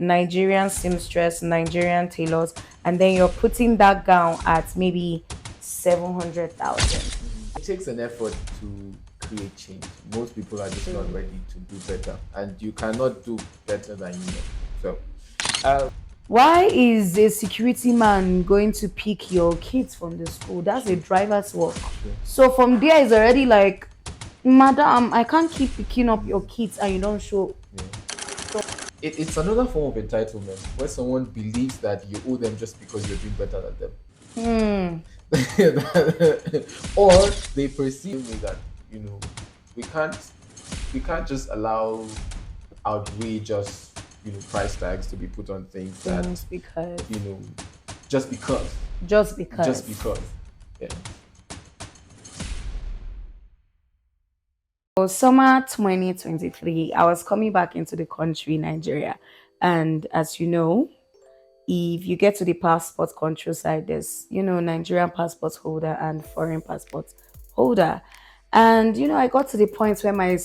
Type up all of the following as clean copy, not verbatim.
Nigerian seamstress, Nigerian tailors, and then you're putting that gown at maybe 700,000. It takes an effort to create change. Most people are just not ready to do better, and you cannot do better than you know. So, uh, Why is a security man going to pick your kids from the school? That's a driver's work. True. So from there is already like, madam, I can't keep picking up your kids and you don't show. Yeah. It's another form of entitlement where someone believes that you owe them just because you're doing better than them. Or they perceive me that we can't just allow outrageous price tags to be put on things that Because you know just because just because. just because yeah. So summer 2023, I was coming back into the country, Nigeria. And as you know, if you get to the passport control side, there's, Nigerian passport holder and foreign passport holder. And, I got to the point where my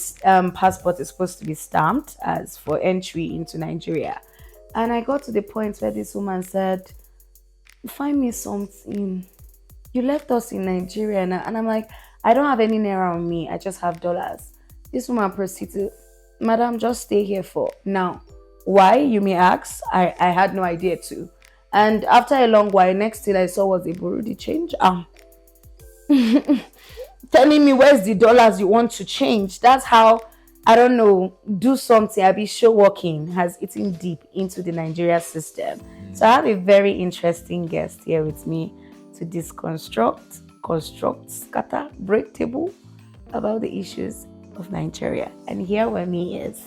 passport is supposed to be stamped as for entry into Nigeria. And I got to the point where this woman said, find me something. You left us in Nigeria. And I'm like, I don't have any naira on me. I just have dollars. This woman proceeded, madam, just stay here for now. Why, you may ask? I had no idea too. And after a long while, next thing I saw was a Burundi change. Telling me where's the dollars you want to change. That's how, I don't know, do something. I be show working has eaten deep into the Nigeria system. So I have a very interesting guest here with me to construct, scatter, break table about the issues of Nigeria. And here with me is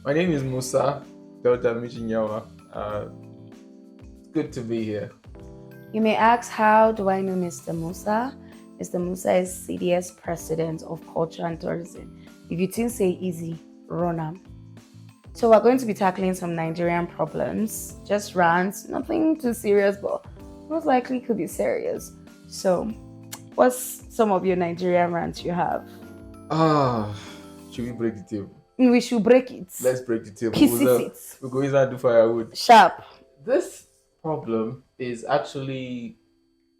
My name is Musa Delta Michinyawa. Good to be here. You may ask, how do I know Mr. Musa? Mr. Musa is CDS President of Culture and Tourism. If you think say easy, run am. So we're going to be tackling some Nigerian problems, just rants, nothing too serious, but most likely could be serious. So, what's some of your Nigerian rants you have? Should we break the table? We should break it. Let's break the table. Pieces it. We'll go inside and do firewood. Sharp. This problem is actually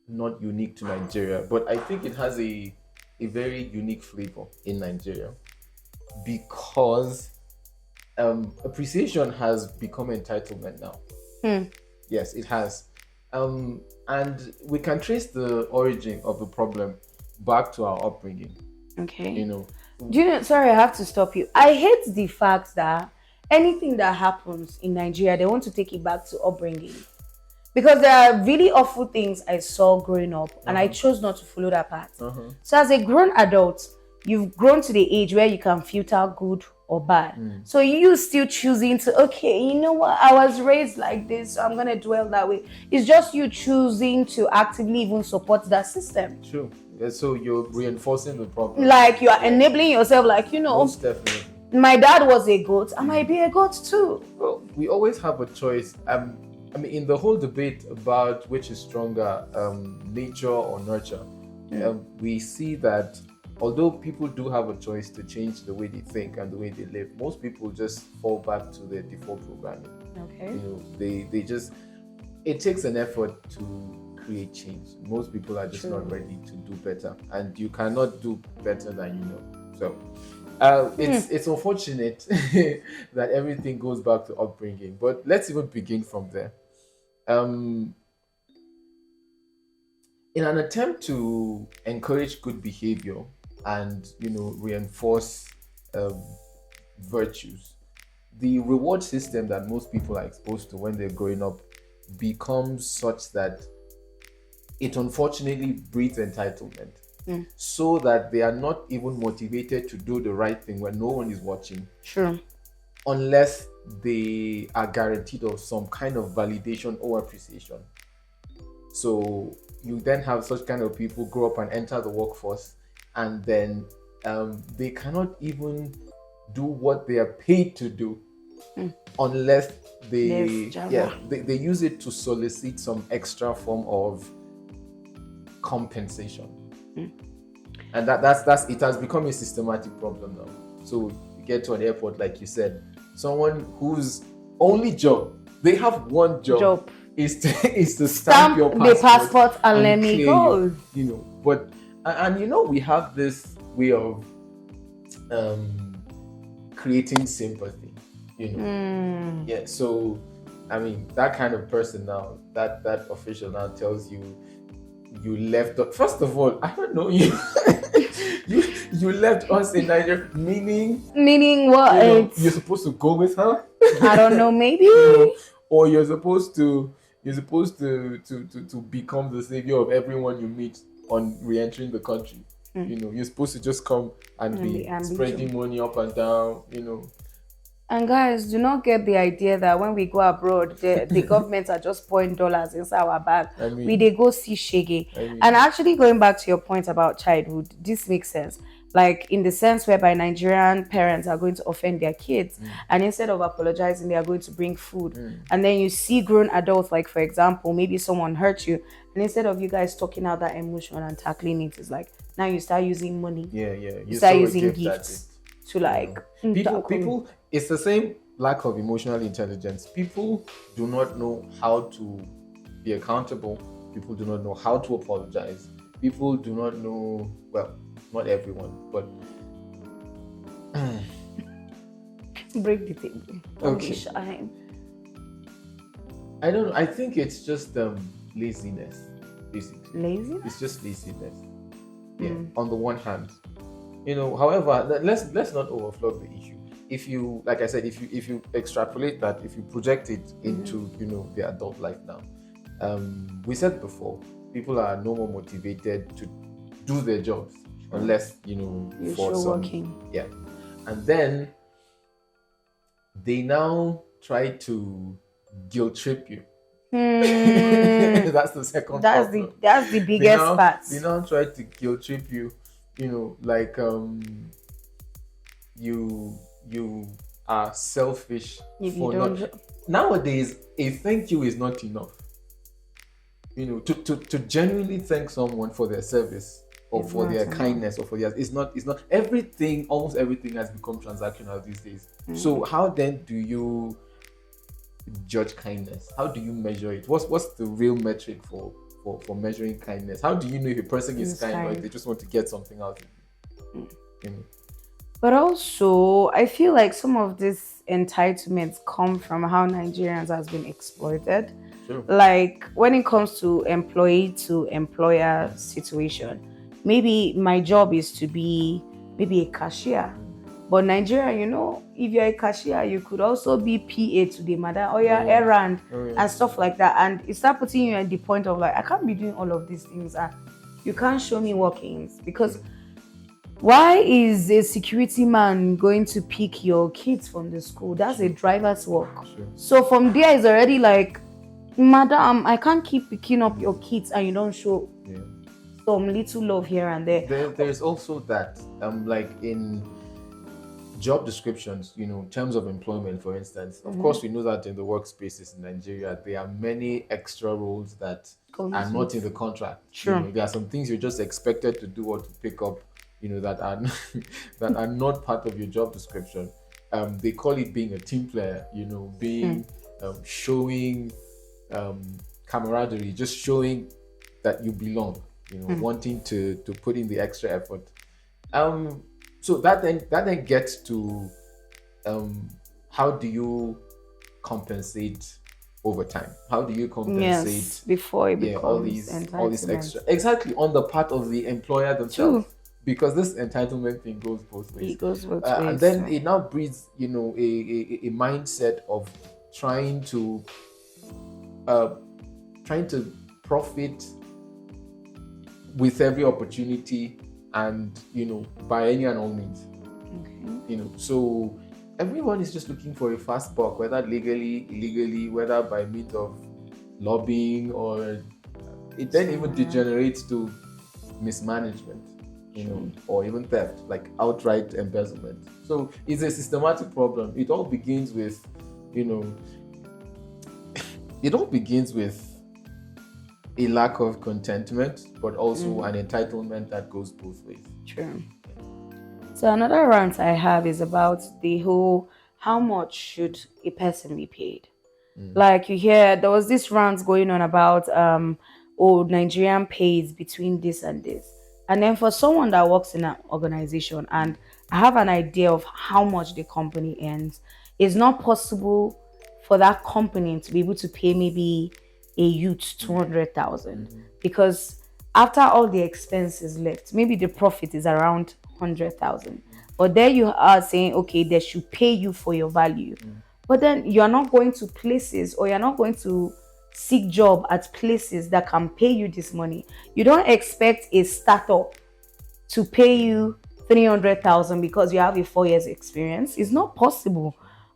not unique to Nigeria, but I think it has a very unique flavor in Nigeria because appreciation has become entitlement now. Yes, it has. And we can trace the origin of the problem back to our upbringing. Okay. Do you know, sorry, I have to stop you. I hate the fact that anything that happens in Nigeria, they want to take it back to upbringing. Because there are really awful things I saw growing up, and I chose not to follow that path. So as a grown adult, you've grown to the age where you can filter good or bad. So you still choosing to, okay, you know what, I was raised like this, so I'm going to dwell that way. It's just you choosing to actively even support that system. True. So you're reinforcing the problem. Like you are enabling yourself, like, Most definitely. My dad was a goat, I might be a goat too. Well, we always have a choice. I mean, in the whole debate about which is stronger, nature or nurture, we see that although people do have a choice to change the way they think and the way they live, most people just fall back to their default programming. Okay. They just, it takes an effort to create change. Most people are just not ready to do better, and you cannot do better than you know. So it's unfortunate that everything goes back to upbringing, but let's even begin from there. In an attempt to encourage good behavior and reinforce virtues, the reward system that most people are exposed to when they're growing up becomes such that it unfortunately breeds entitlement, so that they are not even motivated to do the right thing when no one is watching. Sure. Unless they are guaranteed of some kind of validation or appreciation. So you then have such kind of people grow up and enter the workforce, and then they cannot even do what they are paid to do unless they use it to solicit some extra form of compensation. And that's it has become a systematic problem now. So you get to an airport, like you said, someone whose only job. They have one job. Job. Is to Stamp stamp your the passport and let me clear go. you know. But and you know, we have this way of creating sympathy, you know. Yeah, so I mean, that kind of person now, that official now tells you left. First of all, I don't know you. you left us in Nigeria, Meaning what? you know, you're supposed to go with her. I don't know, maybe. You know, or you're supposed to become the savior of everyone you meet on re-entering the country. You know, you're supposed to just come and be spreading money up and down, you know. And guys, do not get the idea that when we go abroad, the governments are just pouring dollars inside our bag. I mean, we they go see shaggy. And actually, going back to your point about childhood, this makes sense. Like in the sense whereby Nigerian parents are going to offend their kids, and instead of apologizing, they are going to bring food. And then you see grown adults, like for example, maybe someone hurt you, and instead of you guys talking out that emotion and tackling it, it's like now you start using money. You start using gifts to like people. It's the same lack of emotional intelligence. People do not know how to be accountable. People do not know how to apologize. People do not know, well, not everyone, but break the table. Okay. Shine. I don't know. I think it's just laziness, basically. Laziness? It's just laziness. Yeah. On the one hand, you know. However, let's not overflow the issue. If you, like I said, if you extrapolate that, if you project it into you know the adult life now, we said before, people are no more motivated to do their jobs unless you know you're for sure some working. Yeah, and then they now try to guilt trip you. That's the second. That's the biggest part. They now try to guilt trip you. You know, like you are selfish for not. Nowadays, a thank you is not enough. You know, to genuinely thank someone for their service or for their kindness or for their it's not everything. Almost everything has become transactional these days. So how then do you judge kindness? How do you measure it? What's the real metric for measuring kindness? How do you know if a person is kind or if they just want to get something out of you? You know? But also, I feel like some of these entitlements come from how Nigerians has been exploited. Sure. Like when it comes to employee to employer situation, maybe my job is to be maybe a cashier. But Nigeria, you know, if you're a cashier, you could also be PA to the mother or your errand and stuff like that. And it start putting you at the point of like, I can't be doing all of these things. And you can't show me workings because why is a security man going to pick your kids from the school? That's a driver's work. Sure. So from there is already like, madam, I can't keep picking up your kids and you don't show some little love here and there. There's also that, like in job descriptions, you know, terms of employment, for instance. Of course, we know that in the workspaces in Nigeria, there are many extra roles that are not in the contract. Sure. You know, there are some things you're just expected to do or to pick up, you know, that are that are not part of your job description. They call it being a team player, you know, being showing camaraderie, just showing that you belong, you know, wanting to put in the extra effort. So that then gets to how do you compensate over time? How do you compensate before it becomes all these extra exactly on the part of the employer themselves? True. Because this entitlement thing goes both ways. It goes both ways. And then it now breeds, you know, a mindset of trying to profit with every opportunity and, you know, by any and all means. You know, so everyone is just looking for a fast buck, whether legally, illegally, whether by means of lobbying, or it then even degenerates to mismanagement, you know, or even theft, like outright embezzlement. So it's a systematic problem. It all begins with, you know, a lack of contentment, but also an entitlement that goes both ways. True. So another rant I have is about the whole how much should a person be paid? Like you hear there was this rant going on about oh, Nigerian pays between this and this. And then for someone that works in an organization and I have an idea of how much the company earns, it's not possible for that company to be able to pay maybe a youth 200,000 because after all the expenses left, maybe the profit is around 100,000. But there you are saying, okay, they should pay you for your value. But then you're not going to places or you're not going to seek job at places that can pay you this money. You don't expect a startup to pay you 300,000 because you have a 4 years experience. It's not possible.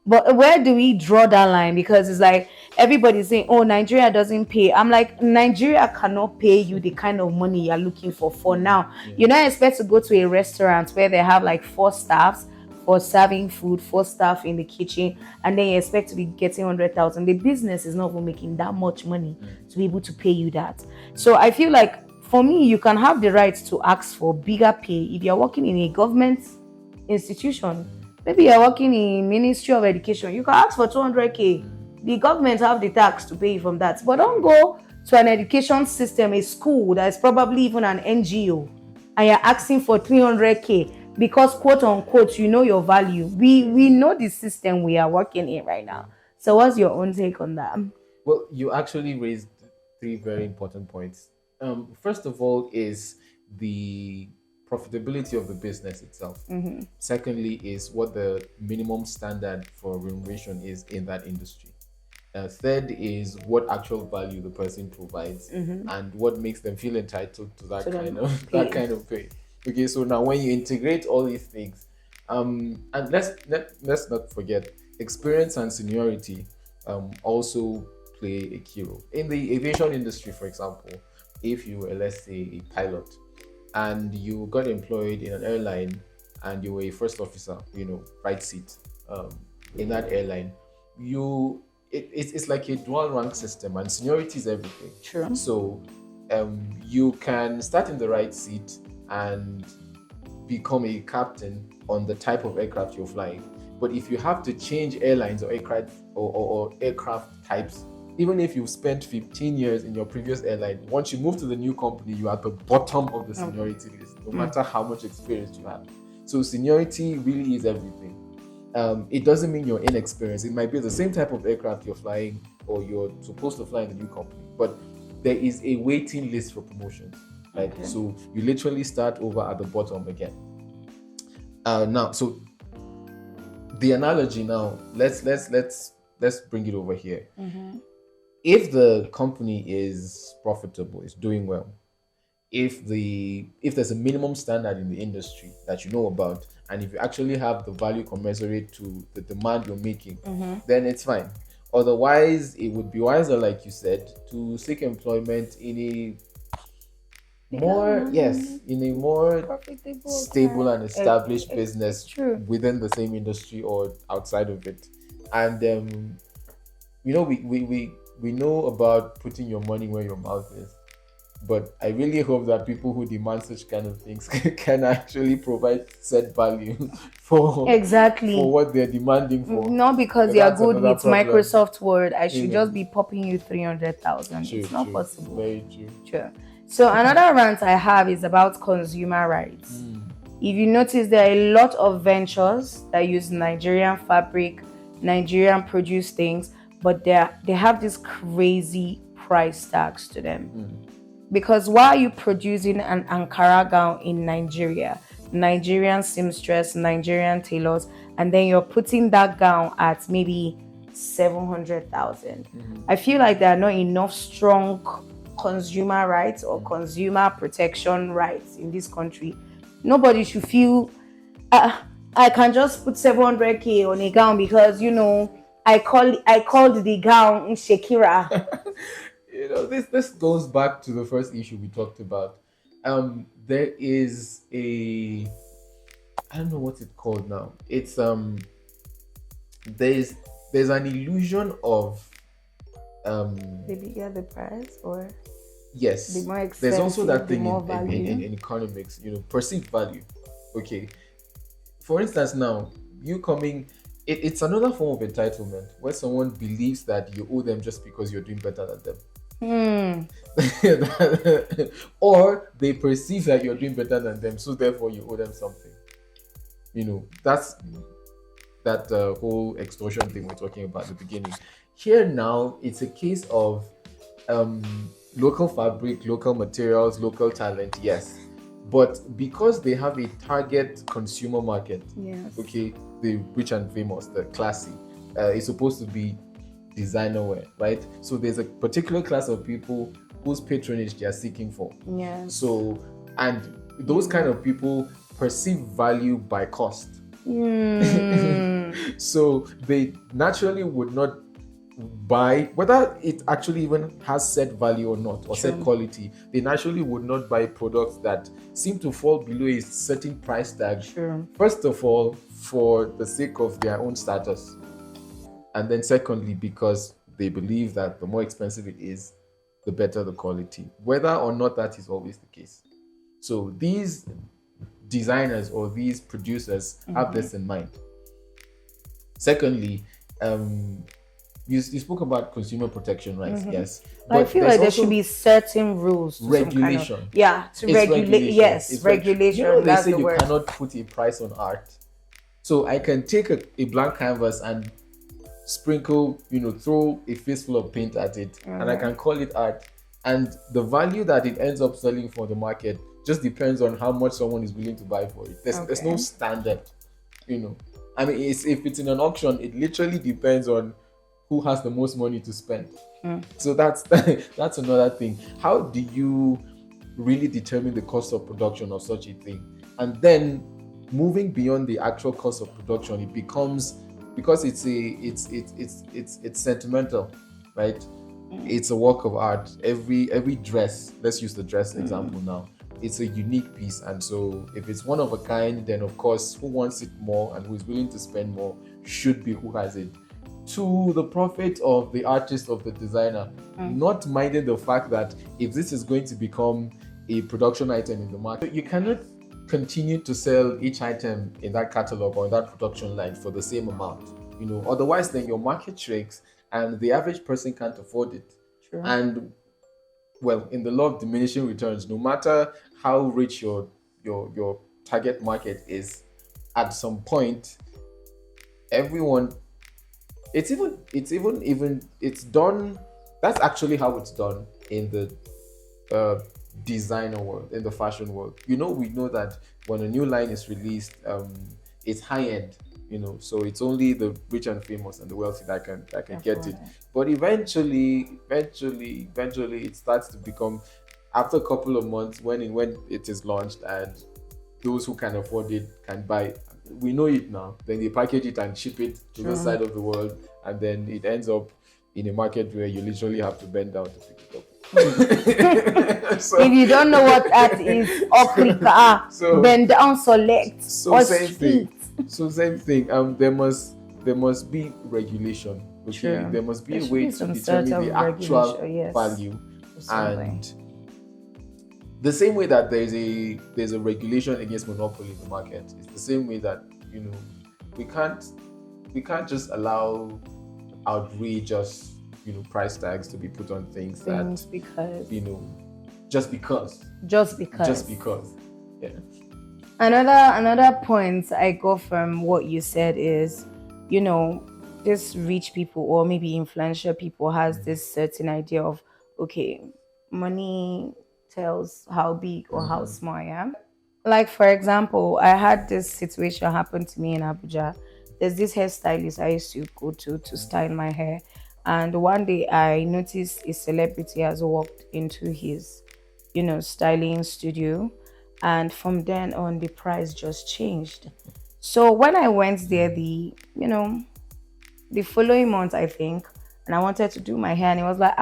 But where do we draw that line? Because it's like everybody's saying, oh, Nigeria doesn't pay. I'm like, Nigeria cannot pay you the kind of money you're looking for now. You don't expect to go to a restaurant where they have like four staffs for serving food, four staff in the kitchen, and then you expect to be getting 100,000. The business is not even making that much money to be able to pay you that. So I feel like for me, you can have the right to ask for bigger pay if you're working in a government institution. Maybe you're working in Ministry of Education. You can ask for 200K. The government have the tax to pay you from that. But don't go to an education system, a school that is probably even an NGO, and you're asking for 300K because, quote unquote, you know your value. We know the system we are working in right now. So what's your own take on that? Well, you actually raised three very important points. First of all, is the profitability of the business itself. Secondly, is what the minimum standard for remuneration is in that industry. Third is what actual value the person provides and what makes them feel entitled to that kind of pay. Okay, so now when you integrate all these things, and let's not forget experience and seniority also play a key role in the aviation industry. For example, if you were, let's say, a pilot and you got employed in an airline and you were a first officer, right seat in that airline, it's like a dual rank system and seniority is everything. True. So you can start in the right seat and become a captain on the type of aircraft you're flying. But if you have to change airlines or aircraft or aircraft types, even if you've spent 15 years in your previous airline, once you move to the new company, you're at the bottom of the seniority list, no matter how much experience you have. So seniority really is everything. It doesn't mean you're inexperienced. It might be the same type of aircraft you're flying or you're supposed to fly in the new company, but there is a waiting list for promotions. Right? Okay. So you literally start over at the bottom again. Now, so the analogy now, let's bring it over here. If the company is profitable, is doing well, if there's a minimum standard in the industry that you know about, and if you actually have the value commensurate to the demand you're making, then it's fine. Otherwise, it would be wiser, like you said, to seek employment in a more stable and established business within the same industry or outside of it. And we know about putting your money where your mouth is, but I really hope that people who demand such kind of things can actually provide set value for what they're demanding for. Not because you're good with problem. Microsoft Word, I should just be popping you 300,000. It's not possible. Very true. So another rant I have is about consumer rights. If you notice, there are a lot of ventures that use Nigerian fabric, Nigerian produce things, but they have these crazy price tags to them. Because why are you producing an Ankara gown in Nigeria, Nigerian seamstress, Nigerian tailors, and then you're putting that gown at maybe 700,000? I feel like there are not enough strong consumer rights or consumer protection rights in this country. Nobody should feel I can just put 700K on a gown because I called the gown Shakira. This goes back to the first issue we talked about. There is I don't know what it's called now. It's there's an illusion of the bigger the price, or yes, the more expensive, there's also that thing in economics, perceived value. Okay, for instance, now you coming, it's another form of entitlement where someone believes that you owe them just because you're doing better than them. Hmm. Or they perceive that you're doing better than them, so therefore you owe them something. That's that whole extortion thing we're talking about at the beginning. Here now, it's a case of um, local fabric, local materials, local talent, yes. But because they have a target consumer market, Yes. okay, the rich and famous, the classy, it's supposed to be designer wear, right? So there's a particular class of people whose patronage they are seeking for. Yes. So, and those kind of people perceive value by cost. So they naturally would not buy, whether it actually even has set value or not, or set True. quality, they naturally would not buy products that seem to fall below a certain price tag. True. First of all, for the sake of their own status. And then secondly, because they believe that the more expensive it is, the better the quality, whether or not that is always the case. So these designers or these producers have this in mind. Secondly, you spoke about consumer protection rights, yes. But I feel there's like there also should be certain rules, to some kind of- regulation. yeah, to It's regulate. regulation. Yes, It's regulation. they That's say the you word. cannot put a price on art. So I can take a blank canvas and sprinkle, throw a fistful of paint at it, and I can call it art. And the value that it ends up selling for the market just depends on how much someone is willing to buy for it. There's no Okay. standard, I mean, if it's in an auction, it literally depends on who has the most money to spend. So that's that's another thing. How do you really determine the cost of production of such a thing? And then moving beyond the actual cost of production, it becomes, because it's sentimental, right? It's a work of art. Every dress, let's use the dress example now, it's a unique piece, and so if it's one of a kind, then of course who wants it more and who is willing to spend more should be who has it, to the profit of the artist, of the designer, not minding the fact that if this is going to become a production item in the market, you cannot continue to sell each item in that catalog or in that production line for the same amount. Otherwise then your market shrinks and the average person can't afford it. True. And well, in the law of diminishing returns, no matter how rich your target market is, at some point everyone, it's done. That's actually how it's done in the designer world, in the fashion world. We know that when a new line is released, it's high end, so it's only the rich and famous and the wealthy that can get it. But eventually it starts to become, after a couple of months, when it is launched and those who can afford it can buy it. We know it now. Then they package it and ship it to the side of the world, and then it ends up in a market where you literally have to bend down to pick it up. So, if you don't know what that is, Okrika, So- bend down, select, or same street. thing. Same thing. There must be regulation. Okay, True. there must be There a should way be to some determine sort the of actual regulation, yes. value, Something. and the same way that there's a regulation against monopoly in the market, it's the same way that we can't just allow outrageous price tags to be put on things Things that because just because yeah. Another point I got from what you said is, this rich people or maybe influential people has this certain idea of, okay, money tells how big or how small I am. Like, for example, I had this situation happen to me in Abuja. There's this hairstylist I used to go to style my hair. And one day I noticed a celebrity has walked into his, styling studio. And from then on, the price just changed. So when I went there, the following month, I think, and I wanted to do my hair, and it was like,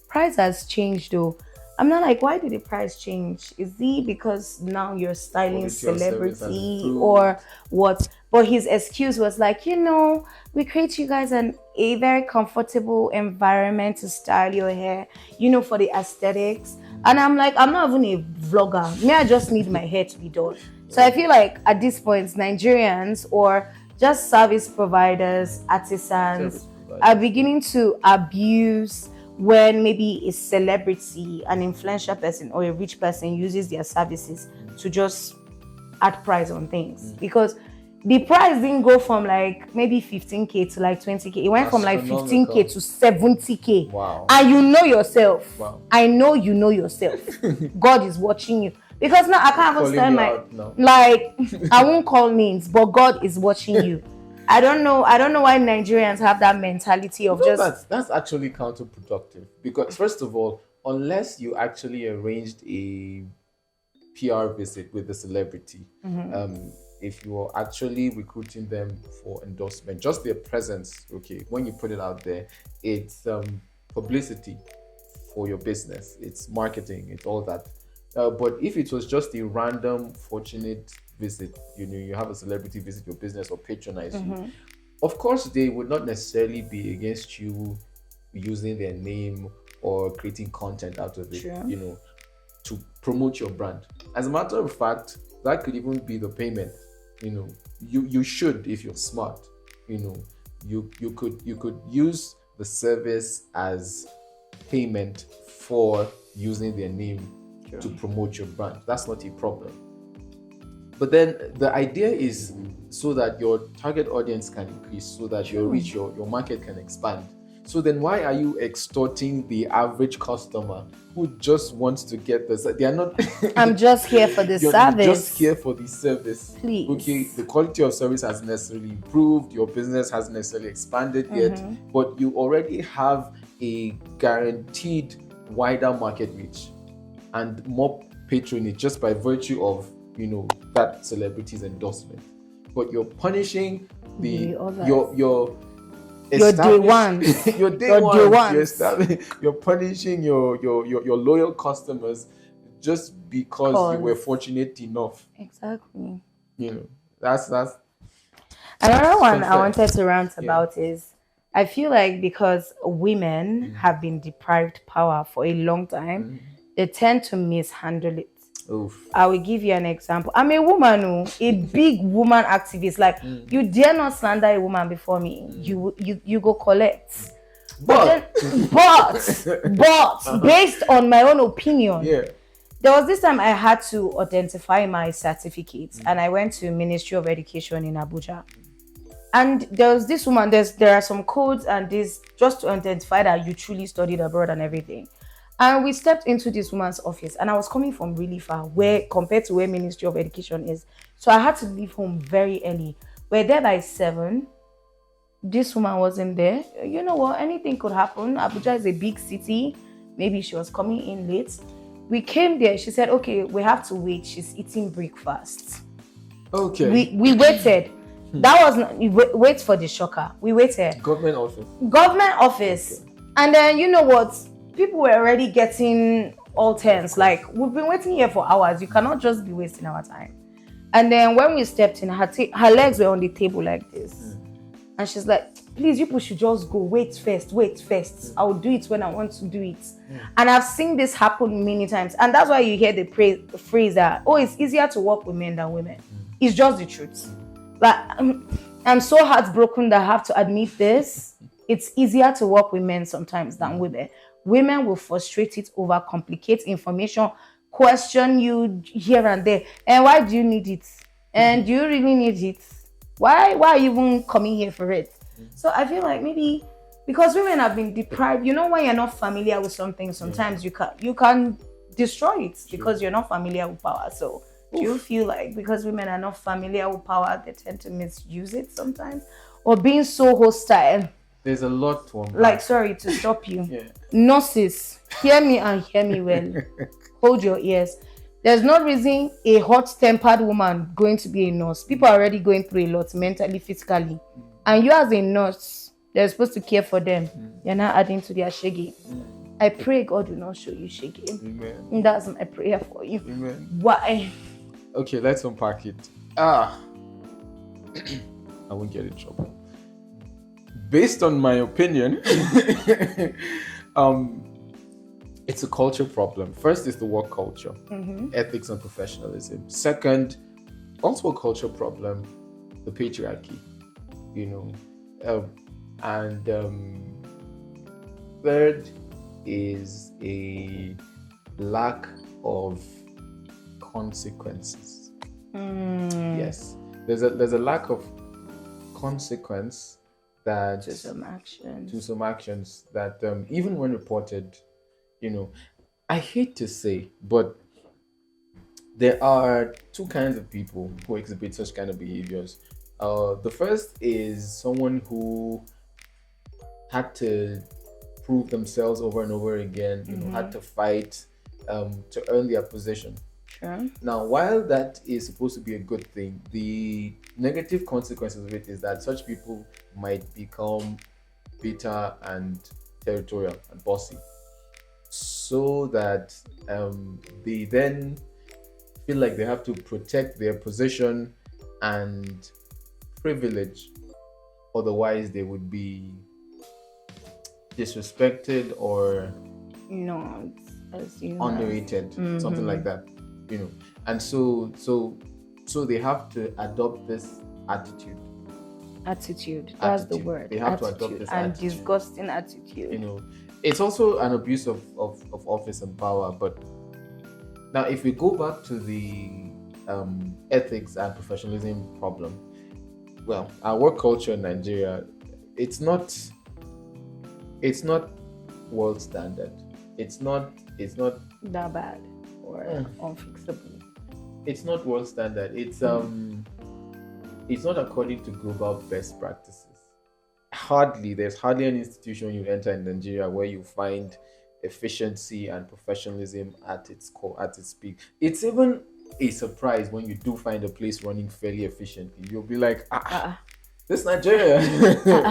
price has changed though. I'm not like, why did the price change? Is it because now you're styling Quality of service has celebrity improved. or what? But his excuse was like, we create you guys a very comfortable environment to style your hair, for the aesthetics. And I'm like, I'm not even a vlogger. Me, I just need my hair to be done. So I feel like at this point, Nigerians or just service providers, artisans Service are providers. beginning to abuse when maybe a celebrity, an influential person, or a rich person uses their services to just add price on things, because the price didn't go from like maybe 15K to like 20K. It went from like 15K Astronomical. to 70K. Wow. And you know yourself. Wow. I know you know yourself. God is watching you. Because now I can't even Calling stand you my out now. like I won't call names, but God is watching you. I don't know why Nigerians have that mentality of No, just that's actually counterproductive, because first of all, unless you actually arranged a PR visit with the celebrity, if you are actually recruiting them for endorsement, just their presence, okay, when you put it out there, it's publicity for your business, it's marketing, it's all that. But if it was just a random, fortunate visit, you have a celebrity visit your business or patronize you, of course, they would not necessarily be against you using their name or creating content out of it, True. to promote your brand. As a matter of fact, that could even be the payment. You should, if you're smart, you could use the service as payment for using their name to promote your brand. That's not a problem. But then the idea is so that your target audience can increase, so that your reach, your market can expand. So then why are you extorting the average customer who just wants to get this? They are not. I'm just here for the You're service. just here for the service. Please. Okay, the quality of service has necessarily improved, your business hasn't necessarily expanded yet, but you already have a guaranteed wider market reach and more patronage just by virtue of that celebrity's endorsement. But you're punishing The others. your Your day ones. your day Your day ones. ones. You're punishing your loyal customers just because you were fortunate enough. Exactly. That's Another one I unfair. wanted to rant about is I feel like because women have been deprived power for a long time, they tend to mishandle it. Oof. I will give you an example. I'm a woman, a big woman activist. Like you dare not slander a woman before me. You go collect. But based on my own opinion, there was this time I had to identify my certificates, and I went to Ministry of Education in Abuja. And there was this woman. There are some codes and this just to identify that you truly studied abroad and everything. And we stepped into this woman's office, and I was coming from really far, compared to where Ministry of Education is. So I had to leave home very early. We're there by 7. This woman wasn't there. You know what? Anything could happen. Abuja is a big city. Maybe she was coming in late. We came there. She said, "Okay, we have to wait. She's eating breakfast." Okay. We waited. That was not wait for the shocker. We waited. Government office. Okay. And then you know what? People were already getting all tense. Like, we've been waiting here for hours. You cannot just be wasting our time. And then when we stepped in, her legs were on the table like this. And she's like, "Please, you people should just go. Wait first. I'll do it when I want to do it." And I've seen this happen many times. And that's why you hear the phrase that, "Oh, it's easier to work with men than women." It's just the truth. Like, I'm so heartbroken that I have to admit this. It's easier to work with men sometimes than women. Women will frustrate it, overcomplicate information, question you here and there. And why do you need it? And do you really need it? Why are you even coming here for it? So I feel like maybe because women have been deprived, when you're not familiar with something, sometimes you can destroy it because you're not familiar with power. So do you feel like because women are not familiar with power, they tend to misuse it sometimes? Or being so hostile? There's a lot to unpack. Like, sorry to stop you. Nurses, hear me and hear me well. Hold your ears. There's no reason a hot-tempered woman going to be a nurse. People are already going through a lot mentally, physically. And you as a nurse, they're supposed to care for them. You're not adding to their shaggy. I pray God will not show you shaggy. Amen. That's my prayer for you. Amen. Why? Okay, let's unpack it. I won't get in trouble. Based on my opinion, it's a culture problem. First is the work culture, ethics and professionalism. Second, also a culture problem, the patriarchy. you know. Um, and third is a lack of consequences. Mm, Yes, there's a lack of consequence that to some to actions. some actions that even when reported, you know, I hate to say, but there are two kinds of people who exhibit such kind of behaviors. The first is someone who had to prove themselves over and over again, had Mm-hmm. to fight to earn their position. Sure. Now, while that is supposed to be a good thing, the negative consequences of it is that such people might become bitter and territorial and bossy, so that they then feel like they have to protect their position and privilege, otherwise they would be disrespected or No, as you have. underrated, something Mm-hmm. like that, you know. And so they have to adopt this attitude. Attitude. That's the Attitude. word. They have to adopt Attitude. this And attitude. disgusting You attitude. know, it's also an abuse of office and power. But now, if we go back to the ethics and professionalism problem, well, our work culture in Nigeria, it's not it's not world standard. It's not That bad or mm, unfixable. it's not world standard. Mm. It's not according to global best practices. There's hardly an institution you enter in Nigeria where you find efficiency and professionalism at its core, at its peak. It's even a surprise when you do find a place running fairly efficiently. You'll be like, Uh-uh. this Nigeria,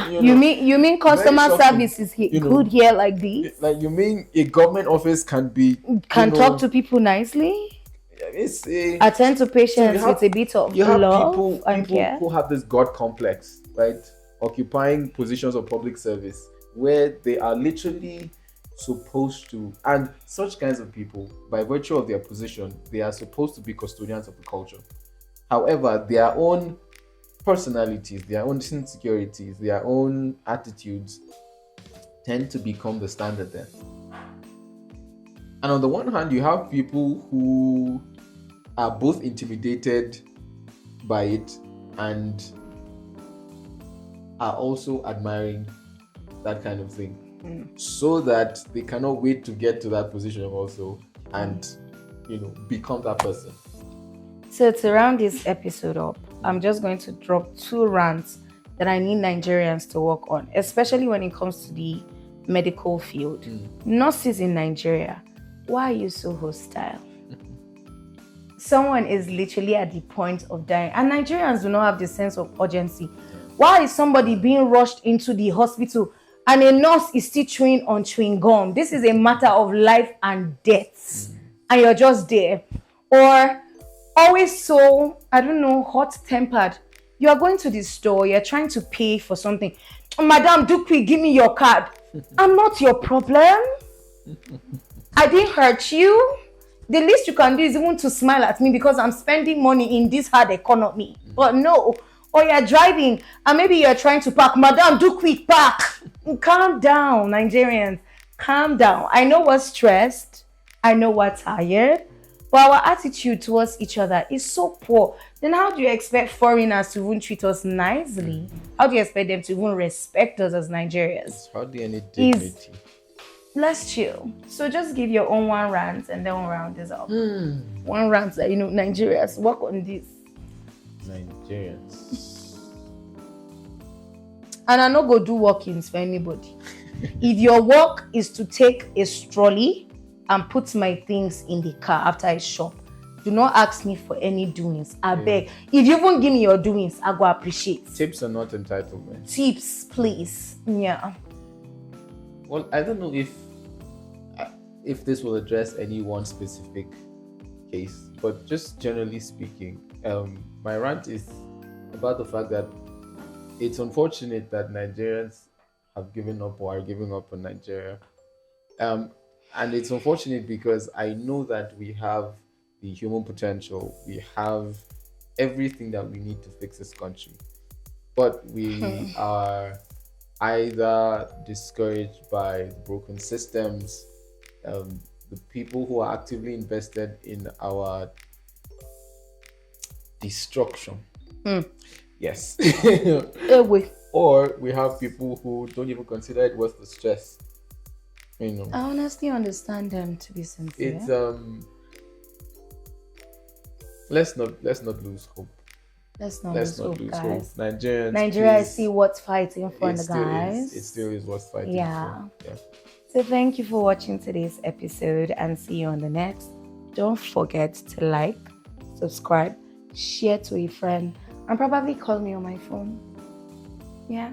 You mean very customer shocking. service is You good know, here like this? like you mean a government office can be, you Can talk know, to people nicely? it's a Attend to so patients with a bit of you have love and people care? who have this god complex, right, occupying positions of public service where they are literally supposed to, and such kinds of people, by virtue of their position, they are supposed to be custodians of the culture. However, their own personalities, their own insecurities, their own attitudes tend to become the standard there. And on the one hand, you have people who are both intimidated by it and are also admiring that kind of thing, so that they cannot wait to get to that position also and become that person. So to round this episode up, I'm just going to drop two rants that I need Nigerians to work on, especially when it comes to the medical field. Nurses in Nigeria, why are you so hostile? Someone is literally at the point of dying, and Nigerians do not have the sense of urgency. Why is somebody being rushed into the hospital and a nurse is still chewing on chewing gum? This is a matter of life and death, and you're just there. Or always so, I don't know, hot tempered. You are going to the store, you're trying to pay for something. Madam, do quick, give me your card. I'm not your problem. I didn't hurt you. The least you can do is even to smile at me because I'm spending money in this hard economy. But no, or you're driving and maybe you're trying to park. Madam, do quick, park. Calm down, Nigerians. Calm down. I know we're stressed. I know we're tired. But our attitude towards each other is so poor. Then how do you expect foreigners to even treat us nicely? How do you expect them to even respect us as Nigerians? It's hardly any Is dignity. let's chill. So just give your own one rant and then we'll round this up. One rant that Nigerians work on this. Nigerians. And I no go do walk-ins for anybody. If your work is to take a trolley and put my things in the car after I shop, do not ask me for any doings. I beg. If you even give me your doings, I go appreciate. Tips are not entitlement. Tips, please. Yeah. Well, I don't know if this will address any one specific case, but just generally speaking, my rant is about the fact that it's unfortunate that Nigerians have given up or are giving up on Nigeria. And it's unfortunate because I know that we have the human potential, we have everything that we need to fix this country. but we are either discouraged by the broken systems, the people who are actively invested in our destruction. Yes. Ewe. Or we have people who don't even consider it worth the stress. You know, I honestly understand them, to be it's sincere. let's not lose hope. Let's not Let's lose not hope, lose hope. guys. Nigerians, Nigeria is please. still worth fighting for, It the still is. It guys. still is worth fighting Yeah. for. Yeah. So thank you for watching today's episode and see you on the next. Don't forget to like, subscribe, share to a friend, and probably call me on my phone. Yeah.